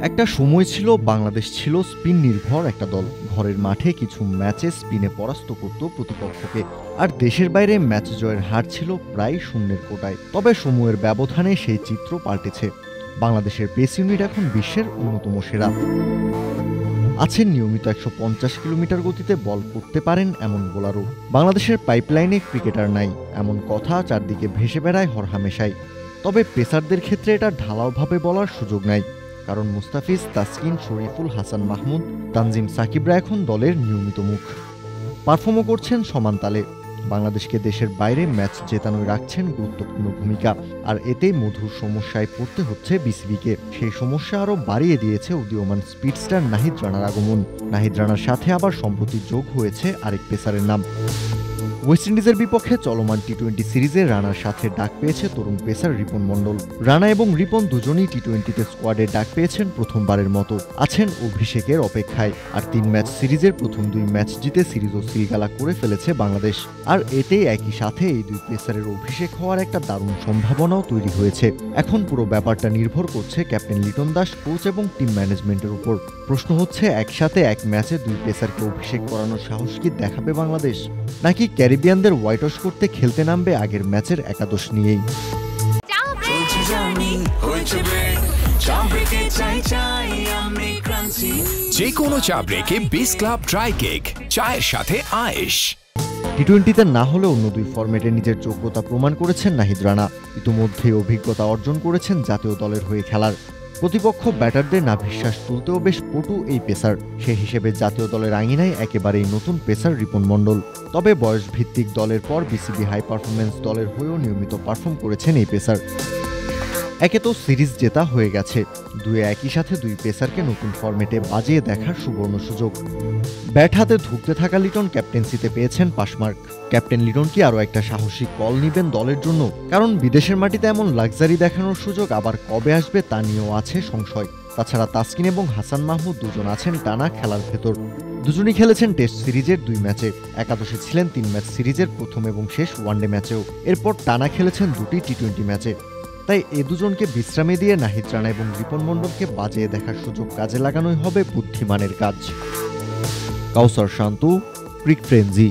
একটা সময় ছিল বাংলাদেশ ছিল স্পিন নির্ভর একটা দল। ঘরের মাঠে কিছু ম্যাচে স্পিনে পরাস্ত করত প্রতিপক্ষকে, আর দেশের বাইরে ম্যাচ জয়ের হার ছিল প্রায় শূন্যের কোটায়। তবে সময়ের ব্যবধানে সেই চিত্র পাল্টেছে। বাংলাদেশের পেস ইউনিট এখন বিশ্বের অন্যতম সেরা। আছেন নিয়মিত ১৫০ কিলোমিটার গতিতে বল করতে পারেন এমন বোলারও। বাংলাদেশের পাইপলাইনে ক্রিকেটার নাই এমন কথা চারদিকে ভেসে বেড়ায় হরহামেশাই। তবে পেসারদের ক্ষেত্রে এটা ঢালাওভাবে বলার সুযোগ নাই, কারণ মুস্তাফিজ, তাসকিন, শরীফুল, হাসান মাহমুদ, তানজিম সাকিবরা এখন দলের নিয়মিত মুখ। পারফর্মও করছেন সমান তালে। বাংলাদেশকে দেশের বাইরে ম্যাচ জেতানোয় রাখছেন গুরুত্বপূর্ণ ভূমিকা, আর এতে মধুর সমস্যায় পড়তে হচ্ছে বিসিবিকে। সেই সমস্যা আরও বাড়িয়ে দিয়েছে উদীয়মান স্পিডস্টার নাহিদ রানার আগমন। নাহিদ রানার সাথে আবার সম্প্রতি যোগ হয়েছে আরেক পেসারের নাম। ওয়েস্ট ইন্ডিজের বিপক্ষে চলমান টি-20 সিরিজে রানার সাথে ডাক পেয়েছে তরুণ পেসার রিপন মণ্ডল। রানা এবং রিপন দুজনই টি-20তে স্কোয়াডে ডাক পেয়েছেন প্রথমবারের মতো, আছেন অভিষেকের অপেক্ষায়। আর 3 ম্যাচ সিরিজের প্রথম 2 ম্যাচ জিতে সিরিজও সিলগালা করে ফেলেছে বাংলাদেশ। আর এতেই একই সাথে এই দুই পেসারের অভিষেক হওয়ার একটা দারুণ সম্ভাবনাও তৈরি হয়েছে। এখন পুরো ব্যাপারটা নির্ভর করছে ক্যাপ্টেন লিটন দাস, কোচ এবং টিম ম্যানেজমেন্টের উপর। প্রশ্ন হচ্ছে, একসাথে এক ম্যাচে 2 পেসারকে অভিষেক করানোর সাহস কি দেখাবে বাংলাদেশ, নাকি ক্যারিবিয়ানদের হোয়াইট ওয়াশ করতে খেলতে নামবে আগের ম্যাচের একাদশ নিয়েই? যে কোনো চা ব্রেকে বিস ক্লাব ড্রাই কেক, চায়ের সাথে আয়েশ। টি-20তে না হলেও অন্য 2 ফরম্যাটে নিজের যোগ্যতা প্রমাণ করেছেন নাহিদ রানা। ইতিমধ্যেই অভিজ্ঞতা অর্জন করেছেন জাতীয় দলের হয়ে খেলার। প্রতিপক্ষ ব্যাটারদের নাভিশ্বাস তুলতেও বেশ পটু এই পেসার। সে হিসেবে জাতীয় দলের আঙিনায় একেবারেই নতুন পেসার রিপন মণ্ডল। তবে বয়সভিত্তিক দলের পর বিসিবি হাই পারফরম্যান্স দলের হয়েও নিয়মিত পারফর্ম করেছেন এই পেসার। একে তো সিরিজ জেতা হয়ে গেছে, দুয়ে একই সাথে 2 পেসারকে নতুন ফরম্যাটে বাজিয়ে দেখার সুবর্ণ সুযোগ। ব্যাট হাতে ধুঁকতে থাকা লিটন ক্যাপ্টেন্সিতে পেয়েছেন পাসমার্ক। ক্যাপ্টেন লিটন কি আরও একটা সাহসী কল নেবেন দলের জন্য? কারণ বিদেশের মাটিতে এমন লাক্সারি দেখানোর সুযোগ আবার কবে আসবে তা নিয়েও আছে সংশয়। তাছাড়া তাসকিন এবং হাসান মাহমুদ দুজন আছেন টানা খেলার ভেতর। দুজনই খেলেছেন টেস্ট সিরিজের 2 ম্যাচে, একাদশে ছিলেন 3 ম্যাচ সিরিজের প্রথম এবং শেষ ওয়ানডে ম্যাচেও। এরপর টানা খেলেছেন 2টি টি-20 ম্যাচে। তাই এ দুজনকে বিশ্রামে দিয়ে নাহিদ রানা এবং রিপন মণ্ডলকে বাজিয়ে দেখার সুযোগ কাজে লাগানোই হবে বুদ্ধিমানের কাজ। কাউসার শান্তু, ক্রিক ফ্রেঞ্জি।